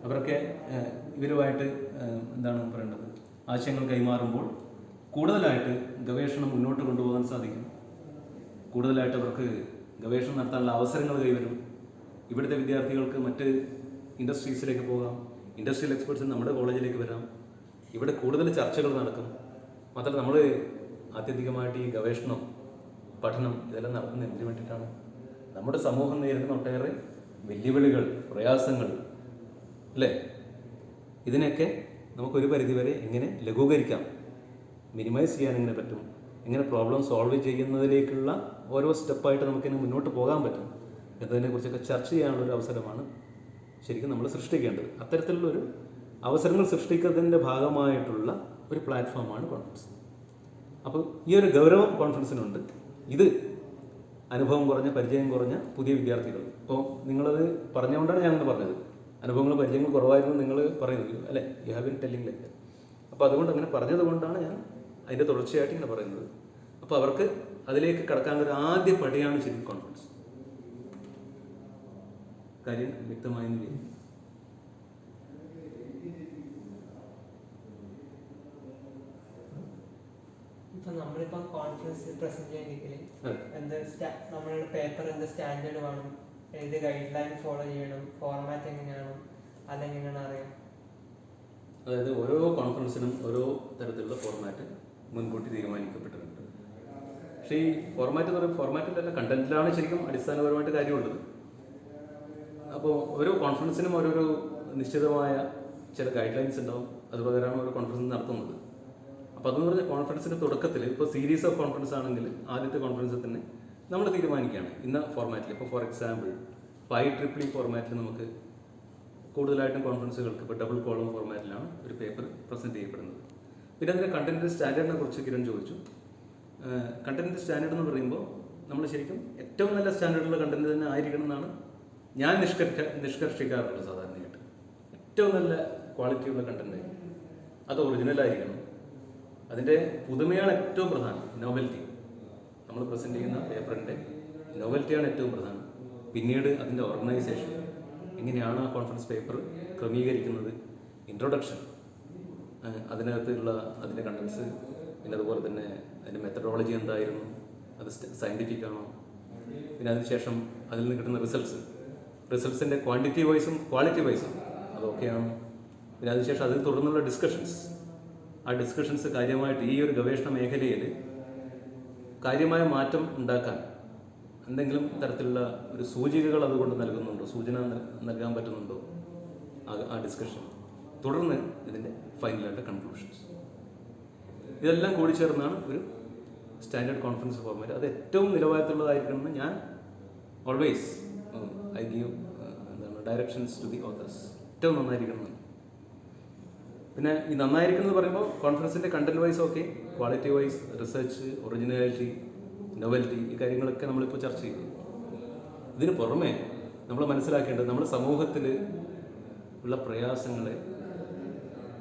അവരൊക്കെ ഇവരുമായിട്ട് എന്താണ് പറയേണ്ടത്, ആശയങ്ങൾ കൈമാറുമ്പോൾ കൂടുതലായിട്ട് ഗവേഷണം മുന്നോട്ട് കൊണ്ടുപോകാൻ സാധിക്കും. കൂടുതലായിട്ട് അവർക്ക് ഗവേഷണം നടത്താനുള്ള അവസരങ്ങൾ കൈവരും. ഇവിടുത്തെ വിദ്യാർത്ഥികൾക്ക് മറ്റ് ഇൻഡസ്ട്രീസിലേക്ക് പോകാം, ഇൻഡസ്ട്രിയൽ എക്സ്പെർട്സിന് നമ്മുടെ കോളേജിലേക്ക് വരാം. ഇവിടെ കൂടുതൽ ചർച്ചകൾ നടക്കും. മാത്രമല്ല, നമ്മൾ ആത്യന്തികമായിട്ട് ഈ ഗവേഷണം പഠനം ഇതെല്ലാം നടത്തുന്നത് എന്തിനു വേണ്ടിയിട്ടാണ്? നമ്മുടെ സമൂഹം നേരിടുന്ന ഒട്ടേറെ വെല്ലുവിളികൾ, പ്രയാസങ്ങൾ അല്ലേ, ഇതിനൊക്കെ നമുക്കൊരു പരിധിവരെ എങ്ങനെ ലഘൂകരിക്കാം, മിനിമൈസ് ചെയ്യാൻ എങ്ങനെ പറ്റും, എങ്ങനെ പ്രോബ്ലം സോൾവ് ചെയ്യുന്നതിലേക്കുള്ള ഓരോ സ്റ്റെപ്പായിട്ട് നമുക്കിങ്ങനെ മുന്നോട്ട് പോകാൻ പറ്റും എന്നതിനെക്കുറിച്ചൊക്കെ ചർച്ച ചെയ്യാനുള്ളൊരു അവസരമാണ് ശരിക്കും നമ്മൾ സൃഷ്ടിക്കേണ്ടത്. അത്തരത്തിലുള്ളൊരു അവസരങ്ങൾ സൃഷ്ടിക്കുന്നതിൻ്റെ ഭാഗമായിട്ടുള്ള ഒരു പ്ലാറ്റ്ഫോമാണ് കോൺഫറൻസ്. അപ്പോൾ ഈ ഒരു ഗൗരവം കോൺഫറൻസിനുണ്ട്. ഇത് അനുഭവം കുറഞ്ഞ, പരിചയം കുറഞ്ഞ പുതിയ വിദ്യാർത്ഥികൾ, ഇപ്പോൾ നിങ്ങളത് പറഞ്ഞുകൊണ്ടാണ് ഞാനത് പറഞ്ഞത്. അനുഭവങ്ങൾ പരിചയങ്ങൾ കുറവായിരുന്നു നിങ്ങൾ പറയുന്നത് അല്ലേ, you have been telling like that. അപ്പോൾ അതുകൊണ്ട് അങ്ങനെ പറഞ്ഞത് കൊണ്ടാണ് ഞാൻ അതിൻ്റെ തുടർച്ചയായിട്ട് ഇങ്ങനെ പറയുന്നത്. അപ്പോൾ അവർക്ക് അതിലേക്ക് കടക്കാനൊരു ആദ്യ പടിയാണ് ശരിക്കും കോൺഫറൻസ്. കാര്യം വ്യക്തമായെന്നില്ല. ഇപ്പൊ നമ്മളിപ്പോ കോൺഫറൻസ് പ്രസന്റ് ചെയ്യണമെങ്കിൽ നമ്മളുടെ പേപ്പർ എന്ത് സ്റ്റാൻഡേർഡ് വേണം, ഏത് ഗൈഡ് ലൈൻ ഫോളോ ചെയ്യണം, ഫോർമാറ്റ് എങ്ങനെയാണ്, അതെങ്ങനെയാണ് അറിയാം? അതായത് ഓരോ കോൺഫറൻസിനും ഓരോ തരത്തിലുള്ള ഫോർമാറ്റ് മുൻകൂട്ടി തീരുമാനിക്കപ്പെട്ടിട്ടുണ്ട്. പക്ഷേ ഈ ഫോർമാറ്റ് എന്ന് പറയുമ്പോൾ ഫോർമാറ്റിലല്ല, കണ്ടന്റിലാണ് ശരിക്കും അടിസ്ഥാനപരമായിട്ട് കാര്യമുള്ളത്. അപ്പോൾ ഓരോ കോൺഫറൻസിനും ഓരോരോ നിശ്ചിതമായ ചില ഗൈഡ് ലൈൻസ് ഉണ്ടാവും. അതുപ്രകാരമാണ് ഓരോ കോൺഫറൻസ് നടത്തുന്നത്. അപ്പോൾ അതെന്ന് പറഞ്ഞാൽ കോൺഫറൻസിൻ്റെ തുടക്കത്തിൽ ഇപ്പോൾ സീരീസ് ഓഫ് കോൺഫറൻസ് ആണെങ്കിൽ ആദ്യത്തെ കോൺഫറൻസിൽ തന്നെ നമ്മൾ തീരുമാനിക്കുകയാണ് ഇന്ന ഫോർമാറ്റിൽ. ഇപ്പോൾ ഫോർ എക്സാമ്പിൾ IEEE ഫോർമാറ്റിൽ നമുക്ക് കൂടുതലായിട്ടും കോൺഫറൻസുകൾക്ക് ഇപ്പോൾ ഡബിൾ കോളം ഫോർമാറ്റിലാണ് ഒരു പേപ്പർ പ്രസൻറ്റ് ചെയ്യപ്പെടുന്നത്. പിന്നെ അതിൻ്റെ കണ്ടൻറ്റ് സ്റ്റാൻഡേർഡിനെ കുറിച്ച് കിരൺ ചോദിച്ചു. കണ്ടൻറ്റ് സ്റ്റാൻഡേർഡ് എന്ന് പറയുമ്പോൾ നമ്മൾ ശരിക്കും ഏറ്റവും നല്ല സ്റ്റാൻഡേർഡുള്ള കണ്ടൻറ്റ് തന്നെ ആയിരിക്കണം എന്നാണ് ഞാൻ നിഷ്കർഷിക്കാറുള്ളത് സാധാരണയായിട്ട്. ഏറ്റവും നല്ല ക്വാളിറ്റിയുള്ള കണ്ടൻറ്റ് അത് ഒറിജിനലായിരിക്കണം. അതിൻ്റെ പുതുമയാണ് ഏറ്റവും പ്രധാനം, നോവൽറ്റി. നമ്മൾ പ്രസൻറ്റ് ചെയ്യുന്ന പേപ്പറിൻ്റെ നോവൽറ്റിയാണ് ഏറ്റവും പ്രധാനം. പിന്നീട് അതിൻ്റെ ഓർഗനൈസേഷൻ, എങ്ങനെയാണ് ആ കോൺഫറൻസ് പേപ്പർ ക്രമീകരിക്കുന്നത്, ഇൻട്രൊഡക്ഷൻ, അതിനകത്തുള്ള അതിൻ്റെ കണ്ടൻസ്, പിന്നെ അതുപോലെ തന്നെ അതിൻ്റെ മെത്തഡോളജി എന്തായിരുന്നു, അത് സയൻറ്റിഫിക് ആണോ, പിന്നെ അതിനുശേഷം അതിൽ നിന്ന് കിട്ടുന്ന റിസൾട്ട്സിൻ്റെ ക്വാണ്ടിറ്റി വൈസും ക്വാളിറ്റി വൈസും അതൊക്കെയാണ്. പിന്നെ അതിനുശേഷം അതിൽ തുടർന്നുള്ള ഡിസ്കഷൻസ്, ആ ഡിസ്കഷൻസ് കാര്യമായിട്ട് ഈ ഒരു ഗവേഷണ മേഖലയിൽ കാര്യമായ മാറ്റം ഉണ്ടാക്കാൻ എന്തെങ്കിലും തരത്തിലുള്ള ഒരു സൂചികകൾ അതുകൊണ്ട് നൽകുന്നുണ്ടോ, സൂചന നൽകാൻ പറ്റുന്നുണ്ടോ ആ ഡിസ്കഷൻ. തുടർന്ന് ഇതിൻ്റെ ഫൈനലായിട്ട് കൺക്ലൂഷൻസ്. ഇതെല്ലാം കൂടി ചേർന്നാണ് ഒരു സ്റ്റാൻഡേർഡ് കോൺഫറൻസ് ഫോർമാറ്റ്. അത് ഏറ്റവും നിലവാരത്തിലുള്ളതായിരിക്കണമെന്ന് ഞാൻ ഓൾവേസ് ഐ ഗീവ് എന്താണ് ഡയറക്ഷൻസ് ടു ദി ഓതേഴ്സ്. ഏറ്റവും നന്നായിരിക്കണം എന്ന്. പിന്നെ ഈ നന്നായിരിക്കണം എന്ന് പറയുമ്പോൾ കോൺഫറൻസിൻ്റെ content wise okay, quality wise, research, originality, novelty, ഈ കാര്യങ്ങളൊക്കെ നമ്മളിപ്പോൾ ചർച്ച ചെയ്തു. ഇതിന് പുറമെ നമ്മൾ മനസ്സിലാക്കേണ്ടത് നമ്മുടെ സമൂഹത്തിൽ ഉള്ള പ്രയാസങ്ങളെ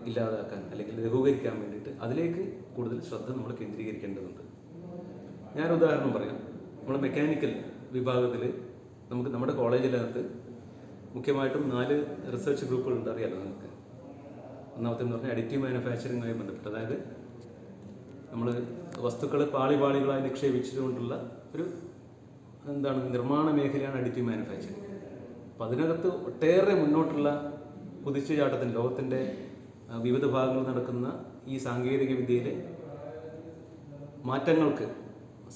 ഇല്ലാതാക്കാൻ അല്ലെങ്കിൽ ലഘൂകരിക്കാൻ വേണ്ടിയിട്ട് അതിലേക്ക് കൂടുതൽ ശ്രദ്ധ നമ്മൾ കേന്ദ്രീകരിക്കേണ്ടതുണ്ട്. ഞാനൊരു ഉദാഹരണം പറയാം. നമ്മുടെ മെക്കാനിക്കൽ വിഭാഗത്തിൽ നമുക്ക് നമ്മുടെ കോളേജിനകത്ത് മുഖ്യമായിട്ടും 4 റിസർച്ച് ഗ്രൂപ്പുകളുണ്ട്, അറിയാലോ നിങ്ങൾക്ക്. ഒന്നാമത്തെന്ന് പറഞ്ഞാൽ അഡിറ്റീവ് മാനുഫാക്ചറിങ്ങുമായി ബന്ധപ്പെട്ട്, അതായത് നമ്മൾ വസ്തുക്കൾ പാളികളായി നിക്ഷേപിച്ചുകൊണ്ടുള്ള ഒരു നിർമ്മാണ മേഖലയാണ് അഡിറ്റീവ് മാനുഫാക്ചറിങ്. അപ്പം അതിനകത്ത് ഒട്ടേറെ മുന്നോട്ടുള്ള കുതിച്ചുചാട്ടത്തിന് ലോകത്തിൻ്റെ വിവിധ ഭാഗങ്ങളിൽ നടക്കുന്ന ഈ സാങ്കേതിക വിദ്യയിലെ മാറ്റങ്ങൾക്ക്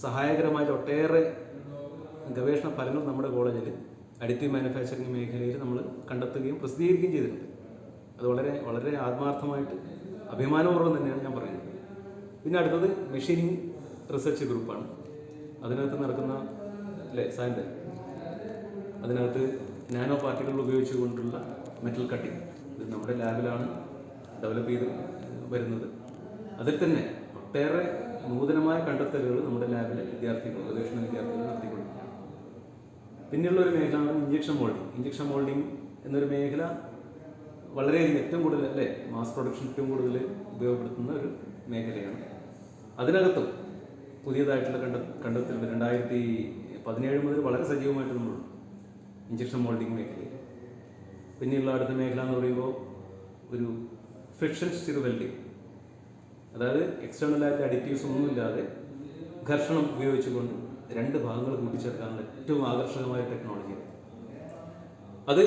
സഹായകരമായ ഒട്ടേറെ ഗവേഷണ ഫലങ്ങൾ നമ്മുടെ കോളേജിൽ അഡിറ്റീവ് മാനുഫാക്ചറിങ് മേഖലയിൽ നമ്മൾ കണ്ടെത്തുകയും പ്രസിദ്ധീകരിക്കുകയും ചെയ്തിട്ടുണ്ട്. അത് വളരെ വളരെ ആത്മാർത്ഥമായിട്ട് അഭിമാനപൂർവ്വം തന്നെയാണ് ഞാൻ പറയുന്നത്. പിന്നെ അടുത്തത് മെഷീനിങ് റിസർച്ച് ഗ്രൂപ്പാണ്. അതിനകത്ത് നടക്കുന്ന സയൻസ്, അതിനകത്ത് നാനോ പാർട്ടിക്കിൾ ഉപയോഗിച്ചുകൊണ്ടുള്ള മെറ്റൽ കട്ടിങ്, ഇത് നമ്മുടെ ലാബിലാണ് ഡെവലപ്പ് ചെയ്ത് വരുന്നത്. അതിൽ തന്നെ ഒട്ടേറെ നൂതനമായ കണ്ടെത്തലുകൾ നമ്മുടെ ലാബിലെ ഗവേഷണ വിദ്യാർത്ഥികൾ നടത്തിക്കൊണ്ടിരിക്കുകയാണ്. പിന്നെയുള്ളൊരു മേഖലയാണ് ഇഞ്ചക്ഷൻ മോൾഡിങ് എന്നൊരു മേഖല. വളരെയധികം ഏറ്റവും കൂടുതൽ മാസ് പ്രൊഡക്ഷൻ ഏറ്റവും കൂടുതൽ ഉപയോഗപ്പെടുത്തുന്ന ഒരു മേഖലയാണ്. അതിനകത്തും പുതിയതായിട്ടുള്ള കണ്ടെത്തലുകൾ 2017 മുതൽ വളരെ സജീവമായിട്ട് നമ്മളുണ്ട് ഇഞ്ചക്ഷൻ മോൾഡിങ് മേഖലയിൽ. പിന്നെയുള്ള അടുത്ത മേഖല എന്ന് പറയുമ്പോൾ ഒരു ഫ്രിക്ഷൻ സ്റ്റിർ വെൽഡിങ്, അതായത് എക്സ്റ്റേണലായിട്ട് അഡിറ്റീവ്സ് ഒന്നുമില്ലാതെ ഘർഷണം ഉപയോഗിച്ചുകൊണ്ട് 2 ഭാഗങ്ങൾ കൂട്ടിച്ചേർക്കാനുള്ള ഏറ്റവും ആകർഷകമായ ടെക്നോളജിയാണ്. അത്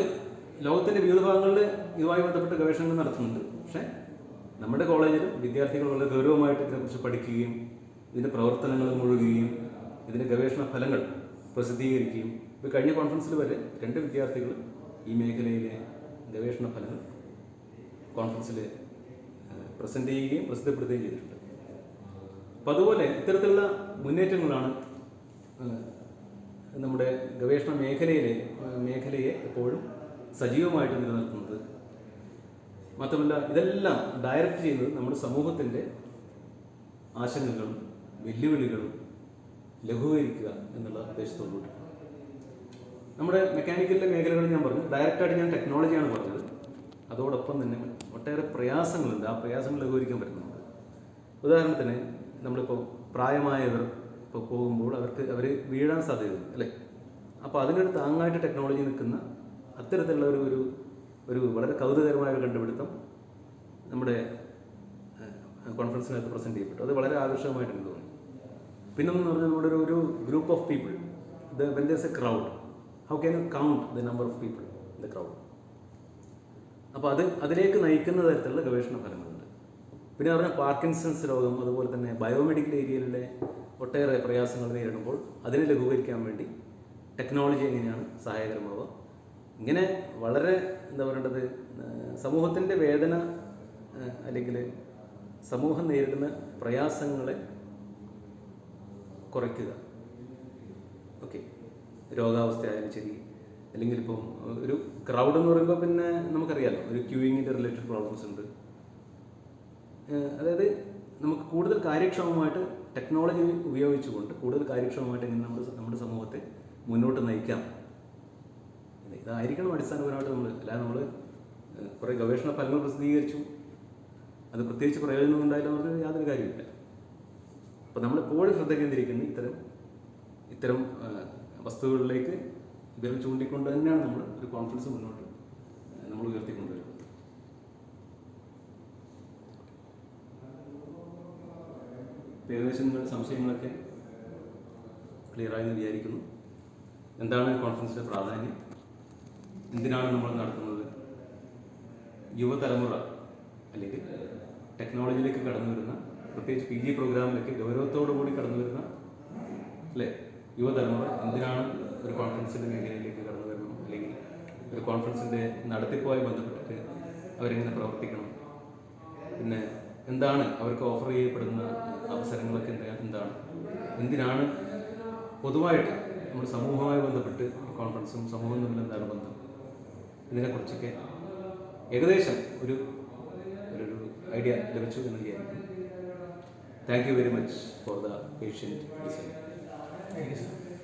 ലോകത്തിൻ്റെ വിവിധ ഭാഗങ്ങളിൽ ഇതുമായി ബന്ധപ്പെട്ട് ഗവേഷണങ്ങൾ നടത്തുന്നുണ്ട്. പക്ഷേ നമ്മുടെ കോളേജിലും വിദ്യാർത്ഥികൾ വളരെ ഗൗരവമായിട്ട് ഇതിനെക്കുറിച്ച് പഠിക്കുകയും ഇതിൻ്റെ പ്രവർത്തനങ്ങൾ മുഴുകുകയും ഇതിൻ്റെ ഗവേഷണ ഫലങ്ങൾ പ്രസിദ്ധീകരിക്കുകയും, ഇപ്പോൾ കഴിഞ്ഞ കോൺഫറൻസിൽ വരെ 2 വിദ്യാർത്ഥികൾ ഈ മേഖലയിലെ ഗവേഷണ ഫലങ്ങൾ കോൺഫറൻസിൽ പ്രസൻറ്റ് ചെയ്യുകയും പ്രസിദ്ധപ്പെടുത്തുകയും ചെയ്തിട്ടുണ്ട്. അപ്പം അതുപോലെ ഇത്തരത്തിലുള്ള മുന്നേറ്റങ്ങളാണ് നമ്മുടെ ഗവേഷണ മേഖലയെ എപ്പോഴും സജീവമായിട്ട് നിലനിർത്തുന്നത്. മാത്രമല്ല ഇതെല്ലാം ഡയറക്റ്റ് ചെയ്യുന്നത് നമ്മുടെ സമൂഹത്തിൻ്റെ ആശങ്കകളും വെല്ലുവിളികളും ലഘൂകരിക്കുക എന്നുള്ള ഉദ്ദേശത്തോടുകൂടി. നമ്മുടെ മെക്കാനിക്കലിൻ്റെ മേഖലകൾ ഞാൻ പറഞ്ഞു, ഡയറക്റ്റായിട്ട് ഞാൻ ടെക്നോളജിയാണ് പറഞ്ഞത്. അതോടൊപ്പം തന്നെ ഒട്ടേറെ പ്രയാസങ്ങളുണ്ട്. ആ പ്രയാസങ്ങൾ ലഘൂകരിക്കാൻ പറ്റുന്നുണ്ട്. ഉദാഹരണത്തിന് നമ്മളിപ്പോൾ പ്രായമായവർ ഇപ്പോൾ പോകുമ്പോൾ അവർ വീഴാൻ സാധ്യതയുണ്ട് അല്ലേ. അപ്പോൾ അതിനൊരു താങ്ങായിട്ട് ടെക്നോളജി നിൽക്കുന്ന അത്തരത്തിലുള്ള ഒരു വളരെ കൗതുകകരമായ ഒരു കണ്ടുപിടുത്തം നമ്മുടെ കോൺഫറൻസിനകത്ത് പ്രസൻറ്റ് ചെയ്യപ്പെട്ടു. അത് വളരെ ആകർഷകമായിട്ട് എനിക്ക് തോന്നി. പിന്നൊന്ന് പറഞ്ഞാൽ നമ്മുടെ ഒരു group of people, when there is a crowd, how can you count the number of people in the crowd. അപ്പോൾ അതിലേക്ക് നയിക്കുന്ന തരത്തിലുള്ള ഗവേഷണ ഫലങ്ങളുണ്ട്. പിന്നെ പറഞ്ഞാൽ പാർക്കിൻസൺസ് രോഗം, അതുപോലെ തന്നെ ബയോമെഡിക്കൽ ഏരിയയിലെ ഒട്ടേറെ പ്രയാസങ്ങൾ നേരിടുമ്പോൾ അതിനെ ലഘൂകരിക്കാൻ വേണ്ടി ടെക്നോളജി എങ്ങനെയാണ് സഹായകരമാവുക. ഇങ്ങനെ വളരെ സമൂഹത്തിൻ്റെ വേദന അല്ലെങ്കിൽ സമൂഹം നേരിടുന്ന പ്രയാസങ്ങളെ കുറയ്ക്കുക. ഓക്കെ, രോഗാവസ്ഥയായാലും ശരി, അല്ലെങ്കിൽ ഇപ്പം ഒരു ക്രൗഡ് എന്ന് പറയുമ്പോൾ പിന്നെ നമുക്കറിയാലോ ഒരു ക്യൂയിങ്ങിൻ്റെ റിലേറ്റഡ് പ്രോബ്ലംസ് ഉണ്ട്. അതായത് നമുക്ക് കൂടുതൽ കാര്യക്ഷമമായിട്ട് ടെക്നോളജി ഉപയോഗിച്ചുകൊണ്ട് കൂടുതൽ കാര്യക്ഷമമായിട്ട് എങ്ങനെ നമ്മുടെ സമൂഹത്തെ മുന്നോട്ട് നയിക്കാം, ഇതായിരിക്കണം അടിസ്ഥാനപരമായിട്ട് അല്ലാതെ നമ്മൾ കുറേ ഗവേഷണ ഫലങ്ങൾ പ്രസിദ്ധീകരിച്ചു, അത് പ്രത്യേകിച്ച് പ്രയോജനം ഉണ്ടായില്ല എന്ന് പറഞ്ഞാൽ യാതൊരു കാര്യമില്ല. അപ്പോൾ നമ്മളെപ്പോഴും ശ്രദ്ധ കേന്ദ്രീകരിക്കുന്ന ഇത്തരം വസ്തുക്കളിലേക്ക് വിരൽ ചൂണ്ടിക്കൊണ്ട് തന്നെയാണ് നമ്മൾ ഒരു കോൺഫറൻസ് മുന്നോട്ട് നമ്മൾ ഉയർത്തിക്കൊണ്ടുവരുന്നത്. ഏകദേശം നിങ്ങളുടെ സംശയങ്ങളൊക്കെ ക്ലിയറായെന്ന് വിചാരിക്കുന്നു. എന്താണ് കോൺഫറൻസിൻ്റെ പ്രാധാന്യം, എന്തിനാണ് നമ്മൾ നടത്തുന്നത്, യുവതലമുറ അല്ലെങ്കിൽ ടെക്നോളജിയിലേക്ക് കടന്നു വരുന്ന, പ്രത്യേകിച്ച് PG പ്രോഗ്രാമിലേക്ക് ഗൗരവത്തോടു കൂടി കടന്നു വരുന്ന യുവതലമുറ എന്തിനാണ് ഒരു കോൺഫറൻസിൻ്റെ മേഖലയിലേക്ക് കടന്നു വരണം, അല്ലെങ്കിൽ ഒരു കോൺഫറൻസിൻ്റെ നടത്തിപ്പുമായി ബന്ധപ്പെട്ടിട്ട് അവരെങ്ങനെ പ്രവർത്തിക്കണം, പിന്നെ എന്താണ് അവർക്ക് ഓഫർ ചെയ്യപ്പെടുന്ന അവസരങ്ങളൊക്കെ എന്താണ്, എന്തിനാണ് പൊതുവായിട്ട് നമ്മുടെ സമൂഹവുമായി ബന്ധപ്പെട്ട് കോൺഫറൻസും സമൂഹം തമ്മിൽ എന്താണ് ബന്ധം ഇതിനെക്കുറിച്ചൊക്കെ ഏകദേശം ഒരു ഒരു ഐഡിയ ലഭിച്ചു എന്ന് വിചാരിക്കുന്നു. Thank you very much for the patient listening. Thank you, sir.